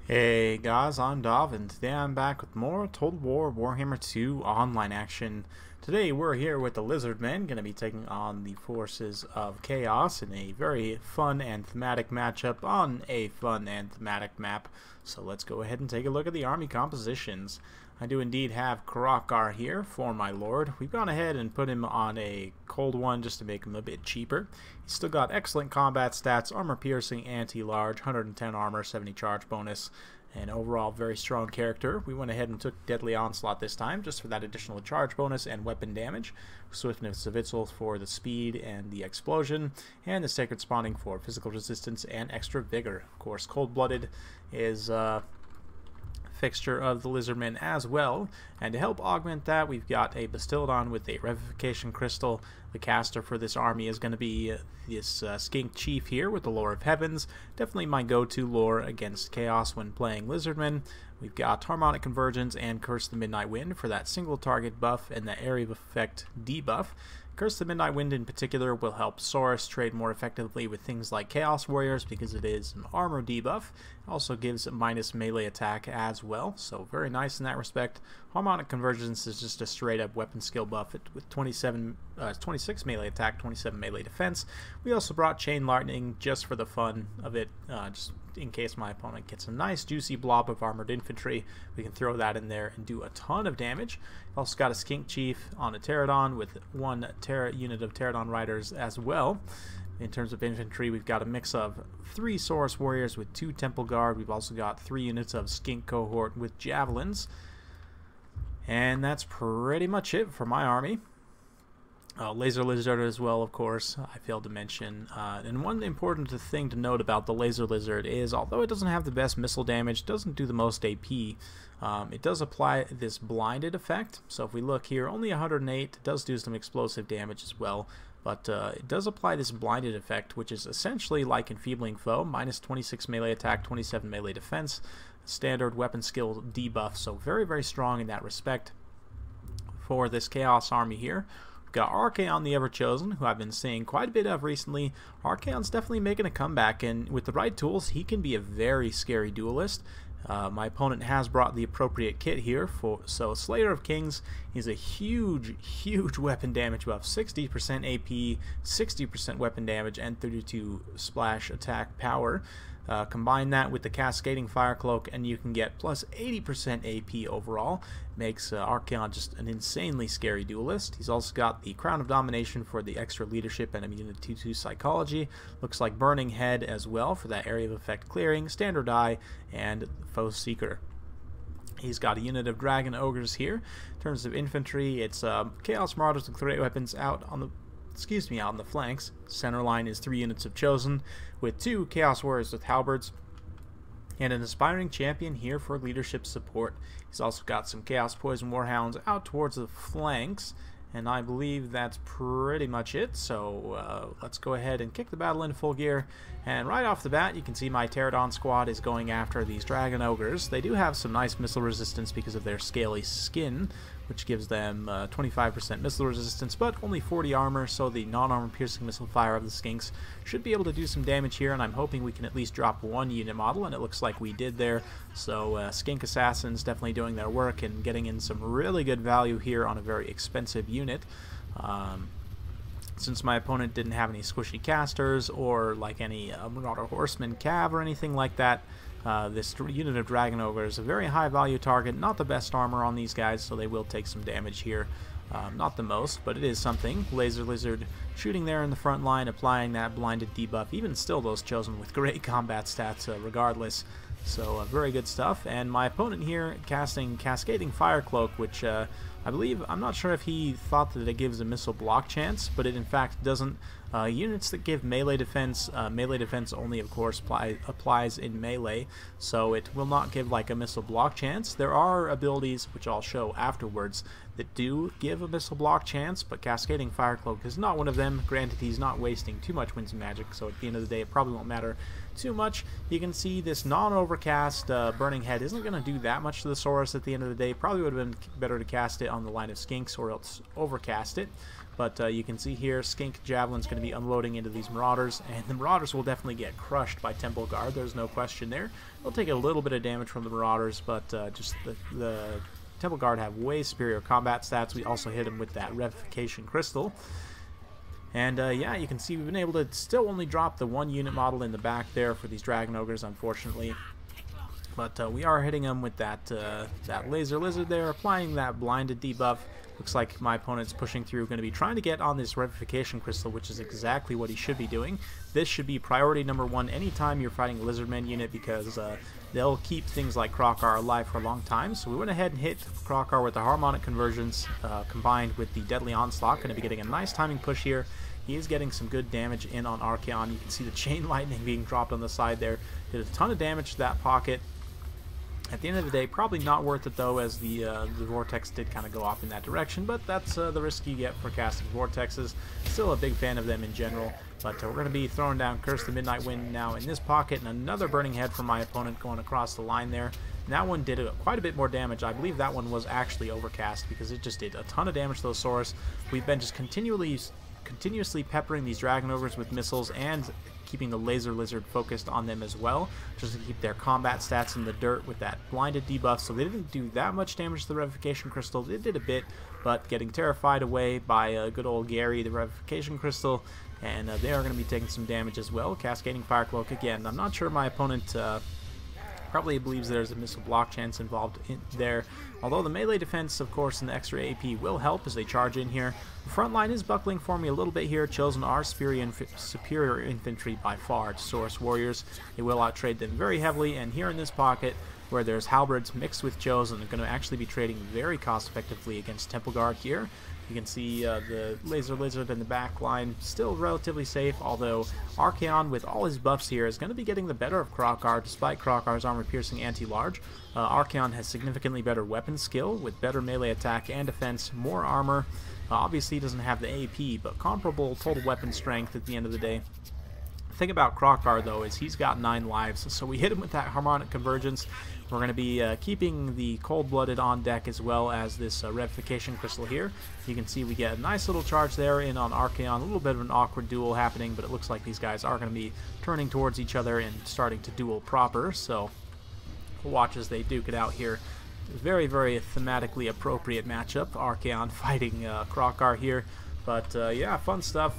Hey guys, I'm Dov, and today I'm back with more Total War Warhammer 2 online action. Today we're here with the Lizardmen, going to be taking on the forces of Chaos in a very fun and thematic matchup on a fun and thematic map. So let's go ahead and take a look at the army compositions. I do indeed have Kroq-Gar here for my lord. We've gone ahead and put him on a cold one just to make him a bit cheaper. He's still got excellent combat stats, armor piercing, anti-large, 110 armor, 70 charge bonus, and overall very strong character. We went ahead and took Deadly Onslaught this time just for that additional charge bonus and weapon damage. Swiftness of Itzel for the speed and the explosion, and the Sacred Spawning for physical resistance and extra vigor. Of course, Cold-Blooded is fixture of the Lizardmen as well, and to help augment that, we've got a Bastildon with a Revivification Crystal. The caster for this army is going to be this Skink Chief here with the Lore of Heavens. Definitely my go-to lore against Chaos when playing Lizardmen. We've got Harmonic Convergence and Curse the Midnight Wind for that single target buff and the area of effect debuff. Curse the Midnight Wind in particular will help Saurus trade more effectively with things like Chaos Warriors because it is an armor debuff. It also gives minus melee attack as well, so very nice in that respect. Harmonic Convergence is just a straight up weapon skill buff with 26 melee attack, 27 melee defense. We also brought Chain Lightning just for the fun of it, just in case my opponent gets a nice juicy blob of armored infantry. We can throw that in there and do a ton of damage. We've also got a Skink Chief on a Pterodon with one unit of Pterodon Riders as well. In terms of infantry, we've got a mix of 3 Saurus Warriors with 2 Temple Guard. We've also got 3 units of Skink Cohort with Javelins. And that's pretty much it for my army. Laser Lizard as well, of course, I failed to mention. And one important thing to note about the Laser Lizard is, although it doesn't have the best missile damage, doesn't do the most AP, it does apply this blinded effect. So if we look here, only 108, it does do some explosive damage as well. But it does apply this blinded effect, which is essentially like Enfeebling Foe, minus 26 melee attack, 27 melee defense, standard weapon skill debuff, so very, very strong in that respect for this Chaos army here. We've got Archaon the Everchosen, who I've been seeing quite a bit of recently. Archaon's definitely making a comeback, and with the right tools, he can be a very scary duelist. My opponent has brought the appropriate kit here, so Slayer of Kings is a huge weapon damage buff, 60% AP, 60% weapon damage, and 32 splash attack power. Combine that with the Cascading Fire Cloak and you can get plus 80% AP overall. Makes Archaon just an insanely scary duelist. He's also got the Crown of Domination for the extra leadership and immunity to psychology. Looks like Burning Head as well for that area of effect clearing, Standard Eye, and Foe Seeker. He's got a unit of Dragon Ogres here. In terms of infantry, it's Chaos Marauders with great weapons out on the flanks. Center line is 3 units of Chosen with 2 Chaos Warriors with Halberds and an Aspiring Champion here for leadership support. He's also got some Chaos Poison Warhounds out towards the flanks, and I believe that's pretty much it. So let's go ahead and kick the battle into full gear. And right off the bat, you can see my Pterodon squad is going after these Dragon Ogres. They do have some nice missile resistance because of their scaly skin, which gives them 25% missile resistance, but only 40 armor, so the non-armor piercing missile fire of the Skinks should be able to do some damage here, and I'm hoping we can at least drop 1 unit model, and it looks like we did there. So Skink Assassins definitely doing their work and getting in some really good value here on a very expensive unit. Since my opponent didn't have any squishy casters or like any Marauder Horseman Cav or anything like that, this unit of Dragon Ogre is a very high value target. Not the best armor on these guys, so they will take some damage here. Not the most, but it is something. Laser Lizard shooting there in the front line, applying that blinded debuff. Even still, those Chosen with great combat stats regardless. So very good stuff. And my opponent here casting Cascading Fire Cloak, which I believe, I'm not sure if he thought that it gives a missile block chance, but it in fact doesn't. Units that give melee defense only, of course, applies in melee, so it will not give like a missile block chance. There are abilities, which I'll show afterwards, that do give a missile block chance, but Cascading Fire Cloak is not one of them. Granted, he's not wasting too much Winds of Magic, so at the end of the day, it probably won't matter too much. You can see this non-overcast Burning Head isn't going to do that much to the Saurus at the end of the day. Probably would have been better to cast it on the line of Skinks or else overcast it. But you can see here, Skink Javelin's going to be unloading into these Marauders, and the Marauders will definitely get crushed by Temple Guard. There's no question there. They'll take a little bit of damage from the Marauders, but just the Temple Guard have way superior combat stats. We also hit them with that Revivification Crystal. And yeah, you can see we've been able to still only drop the one unit model in the back there for these Dragon Ogres, unfortunately. But we are hitting them with that Laser Lizard there, applying that blinded debuff. Looks like my opponent's pushing through, going to be trying to get on this Revivification Crystal, which is exactly what he should be doing. This should be priority number one anytime you're fighting a Lizardman unit, because they'll keep things like Kroq-Gar alive for a long time. So we went ahead and hit Kroq-Gar with the Harmonic Conversions combined with the Deadly Onslaught. Going to be getting a nice timing push here. He is getting some good damage in on Archaon. You can see the Chain Lightning being dropped on the side there. Did a ton of damage to that pocket. At the end of the day, probably not worth it though, as the Vortex did kind of go off in that direction, but that's the risk you get for casting Vortexes. Still a big fan of them in general, but we're going to be throwing down Curse the Midnight Wind now in this pocket, and another Burning Head from my opponent going across the line there. And that one did quite a bit more damage. I believe that one was actually overcast, because it just did a ton of damage to those Saurus. We've been just continuously peppering these Dragon Ogres with missiles and keeping the Laser Lizard focused on them as well, just to keep their combat stats in the dirt with that blinded debuff. So they didn't do that much damage to the Revivification Crystal. They did a bit, but getting terrified away by good old Gary, the Revivification Crystal, and they are going to be taking some damage as well. Cascading Fire Cloak again. I'm not sure my opponent probably believes there's a missile block chance involved in there, although the melee defense, of course, and the extra AP will help as they charge in here. The front line is buckling for me a little bit here. Chosen are superior infantry by far to Saurus Warriors. They will outtrade them very heavily, and here in this pocket, where there's Halberds mixed with Chosen, they're going to actually be trading very cost effectively against Temple Guard here. You can see the Laser Lizard in the back line still relatively safe, although Archaon, with all his buffs here, is going to be getting the better of Kroq-Gar despite Kroq-Gar's armor-piercing anti-large. Archaon has significantly better weapon skill with better melee attack and defense, more armor. Obviously he doesn't have the AP, but comparable total weapon strength at the end of the day. The thing about Kroq-Gar, though, is he's got 9 lives, so we hit him with that Harmonic Convergence. We're going to be keeping the Cold-Blooded on deck as well as this Revivification Crystal here. You can see we get a nice little charge there in on Archaon. A little bit of an awkward duel happening, but it looks like these guys are going to be turning towards each other and starting to duel proper. So we'll watch as they duke it out here. Very, very thematically appropriate matchup. Archaon fighting Kroq-Gar here. But yeah, fun stuff.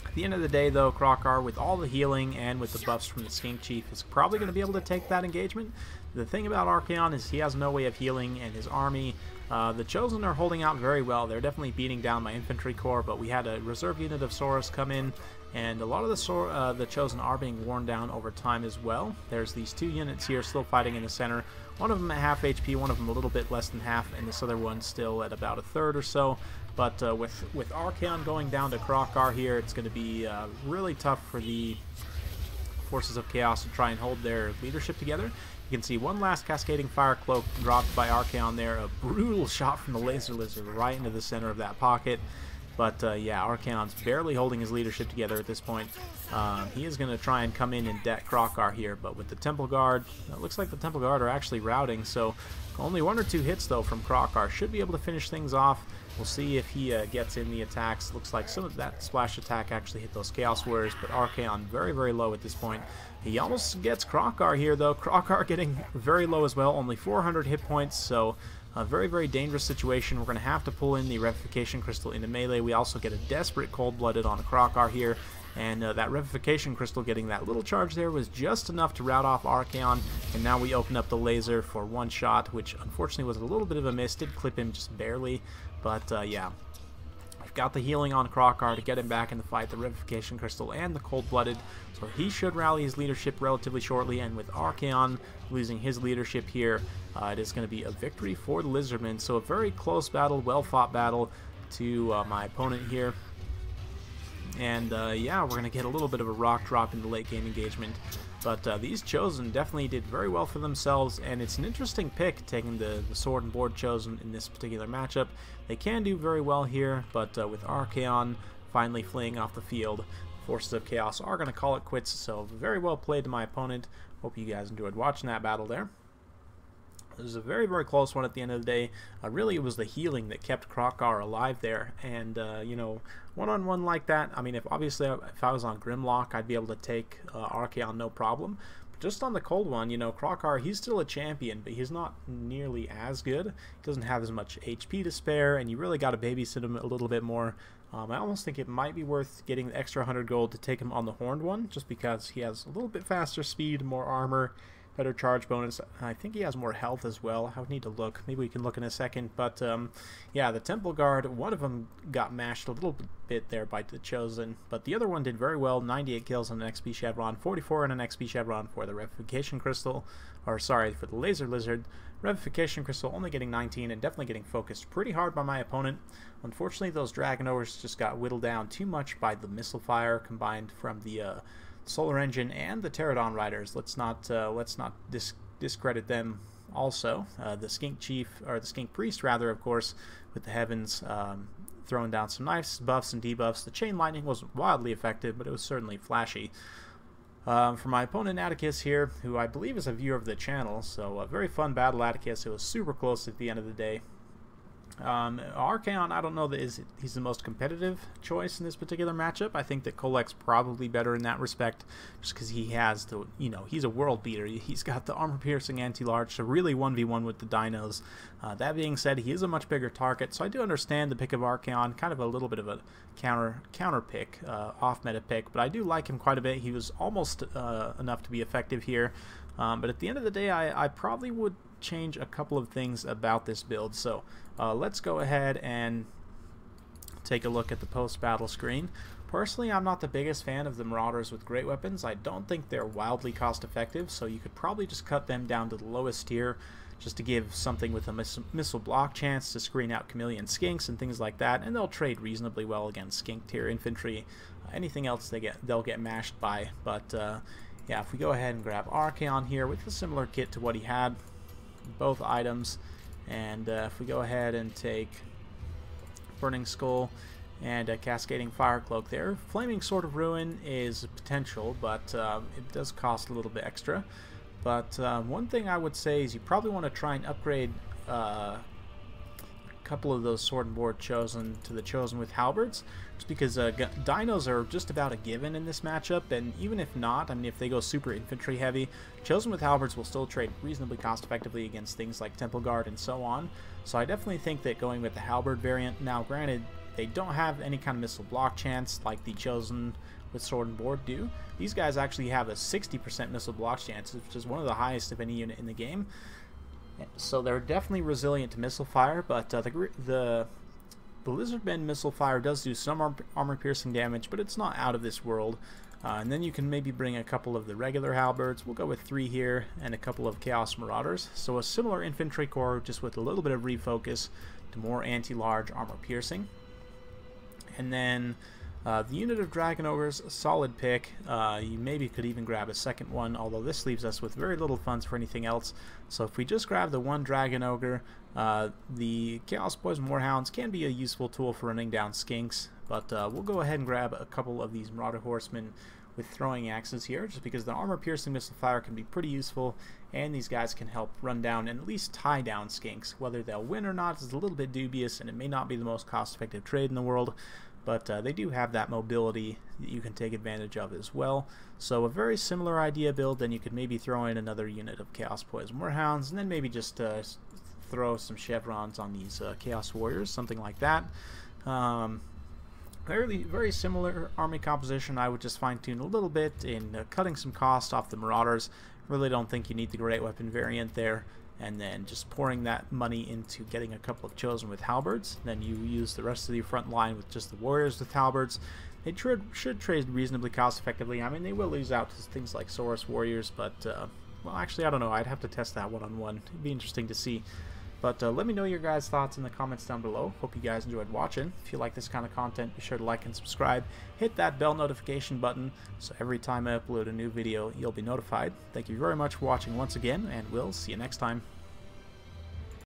At the end of the day, though, Kroq-Gar, with all the healing and with the buffs from the Skink Chief, is probably going to be able to take that engagement. The thing about Archaon is he has no way of healing, and his army, the Chosen, are holding out very well. They're definitely beating down my infantry corps, but we had a reserve unit of Saurus come in, and a lot of the Chosen are being worn down over time as well. There's these 2 units here still fighting in the center. One of them at half HP, one of them a little bit less than half, and this other one still at about a third or so. But with Archaon going down to Kroq-Gar here, it's going to be really tough for the Forces of Chaos to try and hold their leadership together. You can see one last Cascading Fire Cloak dropped by Archaon there. A brutal shot from the Laser Lizard right into the center of that pocket. But yeah, Archaon's barely holding his leadership together at this point. He is going to try and come in and deck Kroq-Gar here, but with the Temple Guard, it looks like the Temple Guard are actually routing, so only 1 or 2 hits though from Kroq-Gar should be able to finish things off. We'll see if he gets in the attacks. Looks like some of that splash attack actually hit those Chaos Warriors, but Archaon very, very low at this point. He almost gets Kroq-Gar here though. Kroq-Gar getting very low as well, only 400 hit points, so a very, very dangerous situation. We're going to have to pull in the Revivification Crystal into melee. We also get a desperate Cold-Blooded on a Kroq-Gar here, and that Revivification Crystal getting that little charge there was just enough to rout off Archaon, and now we open up the laser for 1 shot, which unfortunately was a little bit of a miss. Did clip him just barely, but yeah. We've got the healing on Kroq-Gar to get him back in the fight, the Revivification Crystal and the Cold-Blooded, so he should rally his leadership relatively shortly, and with Archaon losing his leadership here, it is going to be a victory for the Lizardmen. So a very close battle, well-fought battle to my opponent here. And yeah, we're going to get a little bit of a rock drop in the late game engagement. But these Chosen definitely did very well for themselves, and it's an interesting pick taking the Sword and Board Chosen in this particular matchup. They can do very well here, but with Archaon finally fleeing off the field, Forces of Chaos are going to call it quits. So very well played to my opponent. Hope you guys enjoyed watching that battle there. It was a very, very close one at the end of the day. Really, it was the healing that kept Kroq-Gar alive there. And, you know, one-on-one like that, I mean, if I was on Grimlock, I'd be able to take Archaon no problem. But just on the cold one, you know, Kroq-Gar, he's still a champion, but he's not nearly as good. He doesn't have as much HP to spare, and you really got to babysit him a little bit more. I almost think it might be worth getting the extra 100 gold to take him on the horned one, just because he has a little bit faster speed, more armor, better charge bonus. I think he has more health as well. I would need to look. Maybe we can look in a second. But yeah, the Temple Guard, one of them got mashed a little bit there by the Chosen, but the other one did very well. 98 kills on an XP Chevron, 44 on an XP Chevron for the Revivification Crystal, or sorry, for the Laser Lizard. Revivification Crystal only getting 19 and definitely getting focused pretty hard by my opponent. Unfortunately, those Dragon Ogres just got whittled down too much by the Missile Fire combined from the Solar Engine and the Pterodon Riders. Let's not discredit them also. The Skink Chief, or the Skink Priest rather, of course, with the Heavens throwing down some nice buffs and debuffs. The Chain Lightning wasn't wildly effective, but it was certainly flashy. For my opponent Atticus here, who I believe is a viewer of the channel, so a very fun battle Atticus. It was super close at the end of the day. Archaon, I don't know that he's the most competitive choice in this particular matchup. I think that Kolek's probably better in that respect, just because he has the, you know, he's a world beater. He's got the armor-piercing anti-large, so really 1v1 with the dinos. That being said, he is a much bigger target, so I do understand the pick of Archaon, kind of a little bit of a counter pick, off-meta pick, but I do like him quite a bit. He was almost enough to be effective here, but at the end of the day, I probably would change a couple of things about this build. So let's go ahead and take a look at the post-battle screen. Personally, I'm not the biggest fan of the Marauders with great weapons. I don't think they're wildly cost effective, so you could probably just cut them down to the lowest tier just to give something with a missile block chance to screen out Chameleon Skinks and things like that, and they'll trade reasonably well against Skink tier infantry. Anything else they'll get mashed by. But yeah, if we go ahead and grab Archaon here with a similar kit to what he had, both items, and if we go ahead and take Burning Skull and Cascading Fire Cloak there, Flaming Sword of Ruin is potential, but it does cost a little bit extra. But one thing I would say is you probably want to try and upgrade a couple of those Sword and Board Chosen to the Chosen with Halberds, just because dinos are just about a given in this matchup, and even if not, I mean, if they go super infantry heavy, Chosen with Halberds will still trade reasonably cost effectively against things like Temple Guard and so on. So I definitely think that going with the Halberd variant, now granted, they don't have any kind of missile block chance like the Chosen with Sword and Board do. These guys actually have a 60% missile block chance, which is one of the highest of any unit in the game. So they're definitely resilient to missile fire, but the Lizardmen missile fire does do some armor-piercing damage, but it's not out of this world. And then you can maybe bring a couple of the regular halberds. We'll go with 3 here, and a couple of Chaos Marauders. So a similar infantry corps, just with a little bit of refocus to more anti-large armor-piercing. And then the unit of Dragon Ogres, a solid pick. You maybe could even grab a second one, although this leaves us with very little funds for anything else. So if we just grab the one Dragon Ogre, the Chaos Poison Warhounds can be a useful tool for running down Skinks, but we'll go ahead and grab a couple of these Marauder Horsemen with throwing axes here, just because the armor-piercing missile fire can be pretty useful, and these guys can help run down and at least tie down Skinks. Whether they'll win or not is a little bit dubious, and it may not be the most cost-effective trade in the world, but they do have that mobility that you can take advantage of as well. So a very similar idea build. Then you could maybe throw in another unit of Chaos Poison Warhounds, and then maybe just throw some chevrons on these Chaos Warriors, something like that. Very similar army composition. I would just fine-tune a little bit in cutting some cost off the Marauders. Really don't think you need the Great Weapon variant there. And then just pouring that money into getting a couple of Chosen with Halberds. Then you use the rest of the front line with just the Warriors with Halberds. They should trade reasonably cost effectively. I mean, they will lose out to things like Saurus Warriors, but, well, actually, I don't know. I'd have to test that one-on-one. It'd be interesting to see. But let me know your guys' thoughts in the comments down below. Hope you guys enjoyed watching. If you like this kind of content, be sure to like and subscribe. Hit that bell notification button so every time I upload a new video, you'll be notified. Thank you very much for watching once again, and we'll see you next time.